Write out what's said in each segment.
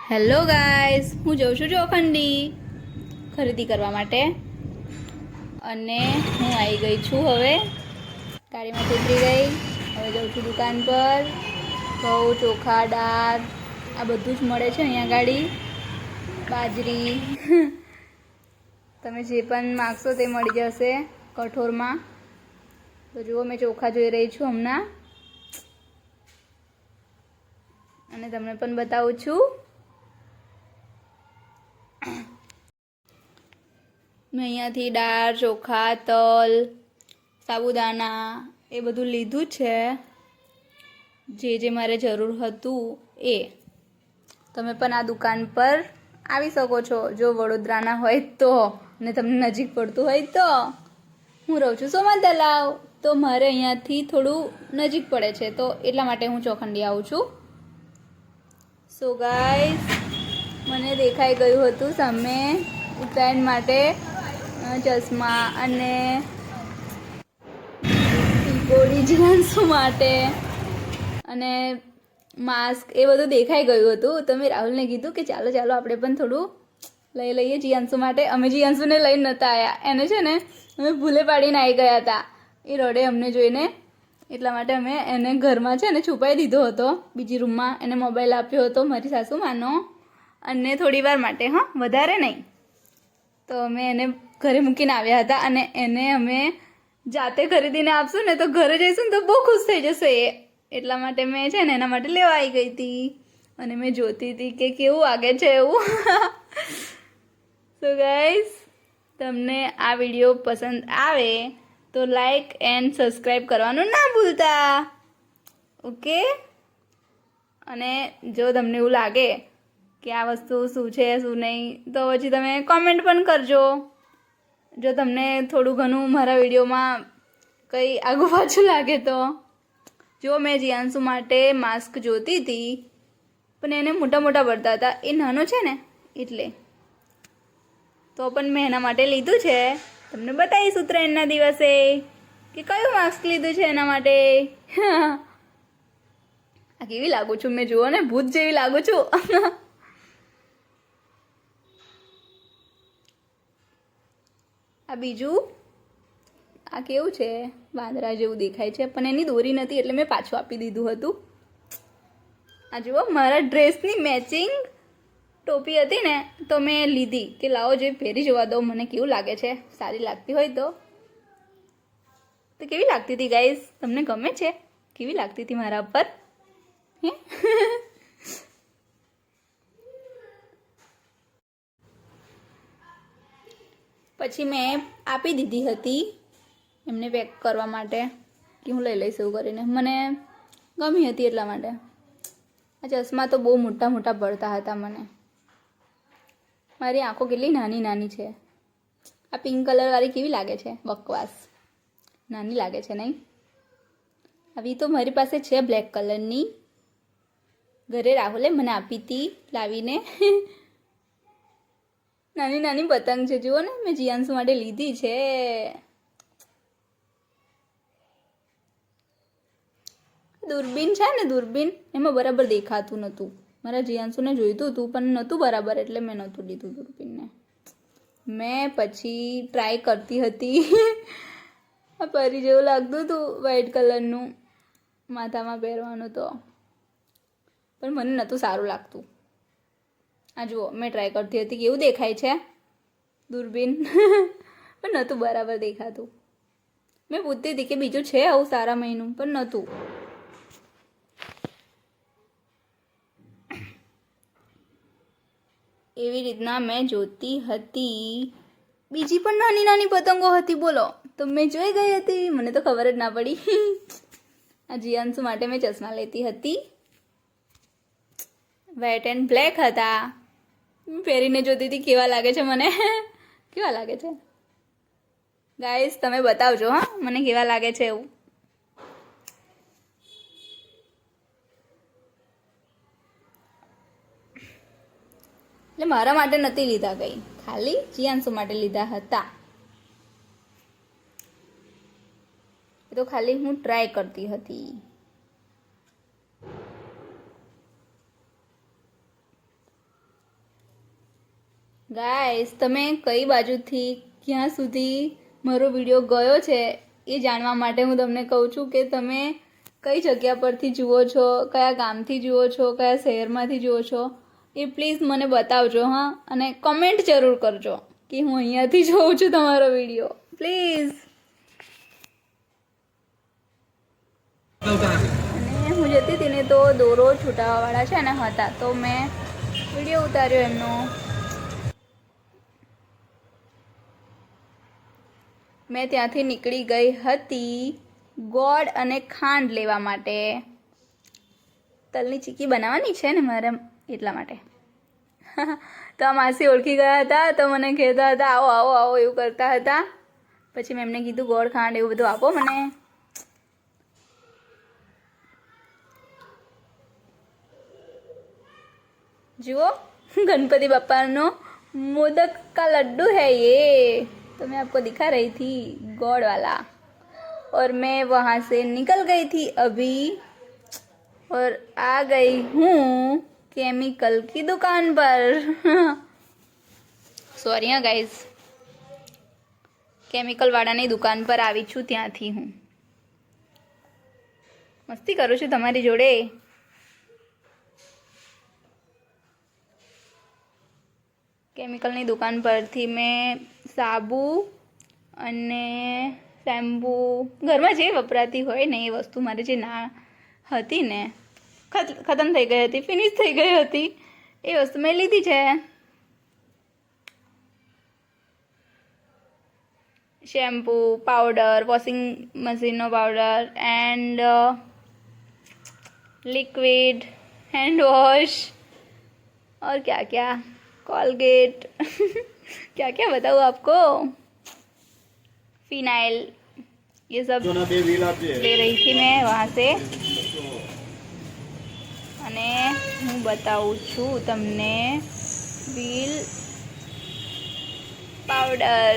Hello guys, હું જઉં છું ચોખંડી ખરીદી કરવા માટે અને હું આવી ગઈ છું. હવે ગાડીમાં ઉતરી ગઈ. હવે જઉં છું દુકાન પર. ઘઉં, ચોખા, દાળ આ બધું જ મળે છે અહીંયા ગાડી. બાજરી તમે જે પણ માગશો તે મળી જશે કઠોરમાં. તો જુઓ, મેં ચોખા જોઈ રહી છું હમણાં અને તમને પણ બતાવું છું. મેં અહીંયાથી દાળ, ચોખા, તલ, સાબુદાણા એ બધું લીધું છે. જે મારે જરૂર હતું એ. તમે પણ આ દુકાન પર આવી શકો છો જો વડોદરાના હોય તો, અને તમને નજીક પડતું હોય તો. હું રહું છું સોમા તલાવ, તો મારે અહીંયાથી થોડું નજીક પડે છે, તો એટલા માટે હું ચોખંડી આવું છું. સો ગાઈસ, મને દેખાઈ ગયું હતું સામે ઉત્તરાયણ માટે ચશ્મા અને બોડી જીન્સ માટે અને માસ્ક એ બધું દેખાઈ ગયું હતું. તો મેં રાહુલને કીધું કે ચાલો ચાલો આપણે પણ થોડું લઈ લઈએ જીયાંશુ માટે. અમે જીયાંશુને લઈને નહોતા આવ્યા, એને છે ને અમે ભૂલે પાડીને આવી ગયા હતા. એ રડે અમને જોઈને, એટલા માટે અમે એને ઘરમાં છે ને છુપાઈ દીધો હતો બીજી રૂમમાં. એને મોબાઈલ આપ્યો હતો મારી સાસુમાનો, અને થોડી વાર માટે, હા વધારે નહીં. તો અમે એને ઘરે મૂકીને આવ્યા હતા અને એને અમે જાતે ખરીદીને આપશું ને તો ઘરે જઈશું ને તો બહુ ખુશ થઈ જશે એ. એટલા માટે મેં છે ને એના માટે લેવા આવી ગઈ હતી અને મેં જોતી હતી કે કેવું વાગે છે એવું. સો ગાઈસ, તમને આ વિડીયો પસંદ આવે તો લાઈક એન્ડ સબસ્ક્રાઈબ કરવાનું ના ભૂલતા, ઓકે? અને જો તમને એવું લાગે કે આ વસ્તુ શું છે શું નહીં, તો પછી તમે કોમેન્ટ પણ કરજો. જો તમને થોડું ઘણું મારા વિડીયોમાં કંઈ આગું પાછું લાગે તો. જો મેં જીયાંશુ માટે માસ્ક જોતી હતી, પણ એને મોટા મોટા પડતા હતા. એ નાનો છે ને એટલે. તો પણ મેં એના માટે લીધું છે. તમને બતાવીશ ઉત્તરાયણના દિવસે કે કયું માસ્ક લીધું છે એના માટે. આ કેવી લાગુ છું મેં, જુઓ ને, ભૂત જેવી લાગુ છું. આ બીજું, આ કેવું છે, વાંદરા જેવું દેખાય છે, પણ એની દોરી નથી એટલે મેં પાછું આપી દીધું હતું. આ જુઓ, મારા ડ્રેસની મેચિંગ ટોપી હતી ને તો મેં લીધી કે લાવો જે પહેરી જોવા દો મને કેવું લાગે છે. સારી લાગતી હોય તો કેવી લાગતી હતી ગાઈસ? તમને ગમે છે? કેવી લાગતી હતી મારા પર? હે? પછી મેં આપી દીધી હતી એમને પેક કરવા માટે કે હું લઈ લઈશ એવું કરીને. મને ગમી હતી એટલા માટે. આ ચશ્મા તો બહુ મોટા મોટા પડતા હતા મને. મારી આંખો કેટલી નાની નાની છે. આ પિંક કલરવાળી કેવી લાગે છે? બકવાસ, નાની લાગે છે નહીં? આવી તો મારી પાસે છે બ્લેક કલરની. ઘરે રાહુલે મને આપી હતી લાવીને. નાની નાની પતંગ છે, જુઓ ને, મેં જીયાંશુ માટે લીધી છે. દૂરબીન છે ને, દૂરબીન, એમાં બરાબર દેખાતું નહોતું. મારા જીયાંશુને જોઈતું હતું પણ નહોતું બરાબર, એટલે મેં નહોતું લીધું દૂરબીનને. મેં પછી ટ્રાય કરતી હતી. આ પરી જેવું લાગતું હતું વ્હાઈટ કલરનું માથામાં પહેરવાનું, તો પણ મને નહોતું સારું લાગતું. આ જુઓ, મેં ટ્રાય કરતી હતી કેવું દેખાય છે દૂરબીન, પણ નહોતું બરાબર દેખાતું. મેં પૂછતી હતી કે બીજું છે આવું સારા મહિનું, પણ નહોતું. એવી રીતના મેં જોતી હતી. બીજી પણ નાની નાની પતંગો હતી, બોલો, તો મેં જોઈ ગઈ હતી, મને તો ખબર જ ના પડી. આ જીયાંશુ માટે મેં ચશ્મા લેતી હતી, વ્હાઈટ એન્ડ બ્લેક હતા. પહેરીને જોતી હતી કેવા લાગે છે મને. કેવા લાગે છે ગાઈસ? તમે બતાવજો હા મને કેવા લાગે છે એવું. એટલે મારા માટે નથી લીધા કંઈ, ખાલી જીયાંશુ માટે લીધા હતા. એ તો ખાલી હું ટ્રાય કરતી હતી. ગાઈસ, તમે કઈ બાજુથી ક્યાં સુધી મારો વિડીયો ગયો છે એ જાણવા માટે હું તમને કહું છું કે તમે કઈ જગ્યા પરથી જુઓ છો, કયા ગામથી જુઓ છો, કયા શહેરમાંથી જુઓ છો, એ પ્લીઝ મને બતાવજો. હા, અને કમેન્ટ જરૂર કરજો કે હું અહીંયાથી જોઉં છું તમારો વિડીયો, પ્લીઝ. અને હું જતી હતી ને તો દોરો છૂટાવાવાળા છે ને હતા, તો મેં વિડીયો ઉતાર્યો એમનો. મેં ત્યાંથી નીકળી ગઈ હતી ગોળ અને ખાંડ લેવા માટે. તલની ચીકી બનાવવાની છે ને મારે, એટલા માટે. તો આ માસી ઓળખી ગયા હતા, તો મને કહેતા હતા આવો આવો આવો એવું કરતા હતા. પછી મેં એમને કીધું ગોળ ખાંડ એવું બધું આપો મને. જુઓ, गणपति बापा नो मोदक का लड्डू है ये, तो मैं आपको दिखा रही थी गौड़ वाला. और मैं वहाँ से निकल गई थी अभी और आ गई हूँ केमिकल की दुकान पर. सॉरी हाँ गाइस, केमिकल वाળાની દુકાન પર આવી છું. ત્યાંથી હું મસ્તી કરું છું તમારી જોડે. કેમિકલની દુકાન પરથી મેં સાબુ અને શેમ્પૂ, ઘરમાં જે વપરાતી હોય ને એ વસ્તુ મારે જે ના હતી ને, ખતમ થઈ ગઈ હતી, ફિનિશ થઈ ગઈ હતી, એ વસ્તુ મેં લીધી છે. શેમ્પૂ, પાવડર, વોશિંગ મશીનનો powder and liquid, hand wash और क्या क्या, कोलगेट क्या क्या बताऊँ आपको, फिनाइल, ये सब ले रही थी मैं वहाँ से. અને હું બતાવું છું તમને વ્હીલ પાવડર.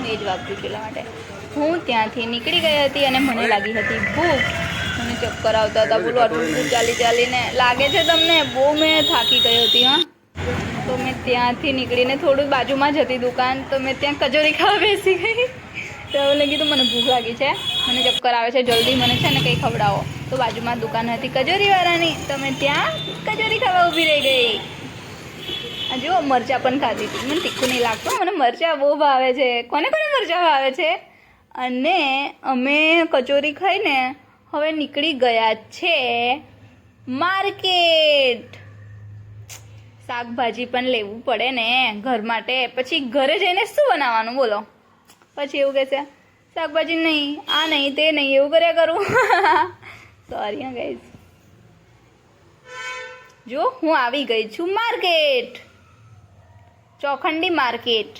એ જ વાપરું પેલા માટે. હું ત્યાંથી નીકળી ગઈ હતી અને મને લાગી હતી ભૂખ. મને ચક્કર આવતા હતા, બોલો આટલું દૂર ચાલી ચાલીને. લાગે છે તમને? બહુ મેં થાકી ગઈ હતી. હા, તો મેં ત્યાંથી નીકળીને થોડું બાજુમાં જ હતી દુકાન, તો મેં ત્યાં કચોરી ખાવા બેસી ગઈ. તો એવું કીધું મને ભૂખ લાગી છે, મને ચક્કર આવે છે, જલ્દી મને છે ને કંઈ ખવડાવો. તો બાજુમાં દુકાન હતી કચોરીવાળાની, તો મેં ત્યાં કચોરી ખાવા ઊભી રહી ગઈ. આ જુઓ, મરચાં પણ ખાધી હતી. મને તીખું નહીં લાગતું, મને મરચાં બહુ ભાવે છે. કોને કોને મરચાં ભાવે છે? અને અમે કચોરી ખાઈને હવે નીકળી ગયા છે માર્કેટ. શાકભાજી પણ લેવું પડે ને ઘર માટે. પછી ઘરે જઈને શું બનાવવાનું બોલો? પછી એવું કહેશે શાકભાજી નહીં, આ નહીં, તે નહીં, એવું કર્યા કરું. સોરી હા ગાઈઝ. જો હું આવી ગઈ છું માર્કેટ, ચોખંડી માર્કેટ.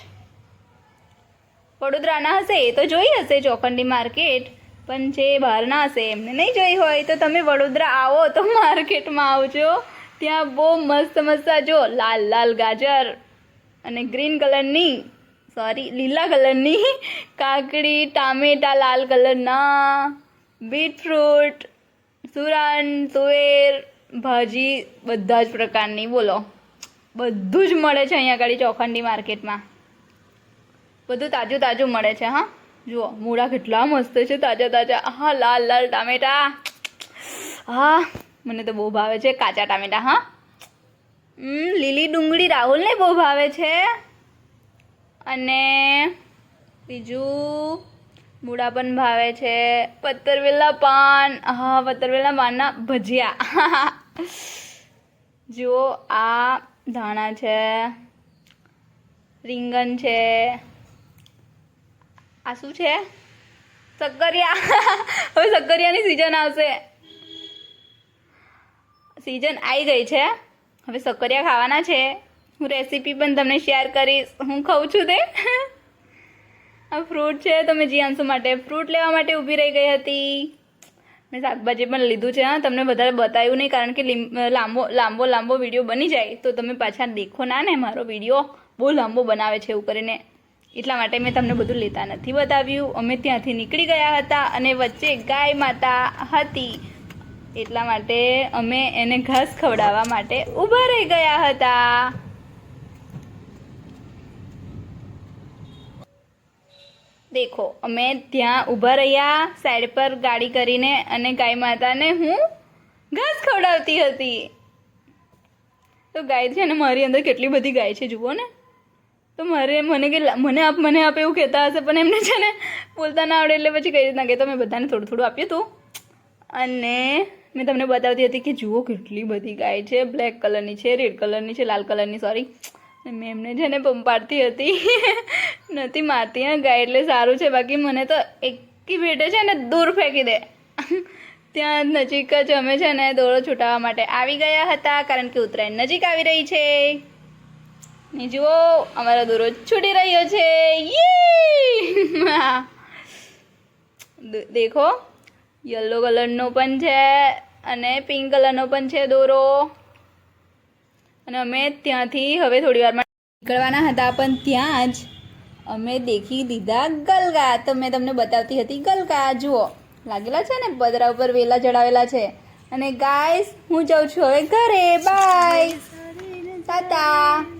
વડોદરાના હશે એ તો જોઈ હશે ચોખંડી માર્કેટ, પણ જે બહારના હશે એમને નહીં જોઈ હોય તો તમે વડોદરા આવો તો માર્કેટમાં આવજો. ત્યાં બહુ મસ્ત મસ્ત જો લાલ લાલ ગાજર અને ગ્રીન કલરની, સોરી લીલા કલરની કાકડી, ટામેટા લાલ કલરના, બીટરૂટ, સુરણ, તુવેર, ભાજી બધા જ પ્રકારની. બોલો, બધું જ મળે છે અહીંયા આગળ ચોખંડી માર્કેટમાં. બધું તાજું તાજું મળે છે. હા, જુઓ મૂળા કેટલા મસ્ત છે, તાજા તાજા. હા, લાલ લાલ ટામેટા, હા મને તો બહુ ભાવે છે કાચા ટામેટા. હા, લીલી ડુંગળી રાહુલને બહુ ભાવે છે. અને બીજું મૂળા પણ ભાવે છે. પત્તરવેલા પાન, હા પત્તરવેલા પાનના ભજીયા. જુઓ આ ધાણા છે, રીંગણ છે, આ શું છે? શક્કરિયા. હવે શક્કરિયાની સિઝન આવશે, સિઝન આવી ગઈ છે. હવે શક્કરિયા ખાવાના છે. હું રેસીપી પણ તમને શેર કરીશ, હું ખાઉં છું તે. આ ફ્રૂટ છે, તો મેં જીયાંશુ માટે ફ્રૂટ લેવા માટે ઊભી રહી ગઈ હતી. મેં શાકભાજી પણ લીધું છે. હા, તમને વધારે બતાવ્યું નહીં કારણ કે લાંબો વિડીયો બની જાય તો તમે પાછા દેખો ના ને. મારો વિડીયો બહુ લાંબો બનાવે છે એવું કરીને, એટલા માટે મેં તમને બધું લેતા નથી બતાવ્યું. અમે ત્યાંથી નીકળી ગયા હતા અને વચ્ચે ગાય માતા હતી. એટલા માટે અમે એને ઘાસ ખવડાવવા માટે ઊભા રહી ગયા હતા. દેખો અમે ત્યાં ઊભા રહ્યા સાઈડ પર ગાડી કરીને અને ગાય માતાને હું ઘાસ ખવડાવતી હતી. તો ગાય છે ને મારી અંદર કેટલી બધી ગાય છે જુઓ ને. તો મને આપ એવું કહેતા હશે પણ એમને છે ને બોલતા ના આવડે એટલે પછી કઈ રીતના કહેતો. મેં બધાને થોડું થોડું આપ્યું હતું અને મેં તમને બતાવતી હતી કે જુઓ કેટલી બધી ગાય છે. બ્લેક કલરની છે, રેડ કલરની છે, લાલ કલરની, સોરી. મેં એમને છે ને પંપાડતી હતી. નથી મારતી હા ગાય એટલે સારું છે. બાકી મને તો એકી ભેટે છે ને દૂર ફેંકી દે. ત્યાં નજીક જ અમે છે ને દોરો છૂટાવવા માટે આવી ગયા હતા કારણ કે ઉત્તરાયણ નજીક આવી રહી છે. ને જુઓ અમારો દોરો છૂટી રહ્યો છે. દેખો યલો કલરનો પણ છે અને પિંક કલરનો પણ છે દોરો. અને અમે ત્યાંથી હવે થોડી વારમાં નીકળવાના હતા પણ ત્યાં જ અમે દેખી દીધા ગલગા. તો મેં તમને બતાવતી હતી ગલગા જુઓ લાગેલા છે ને પદરા ઉપર વેલા ચડાવેલા છે. અને ગાઈસ હું જાઉં છું હવે ઘરે. બાય, ટાટા.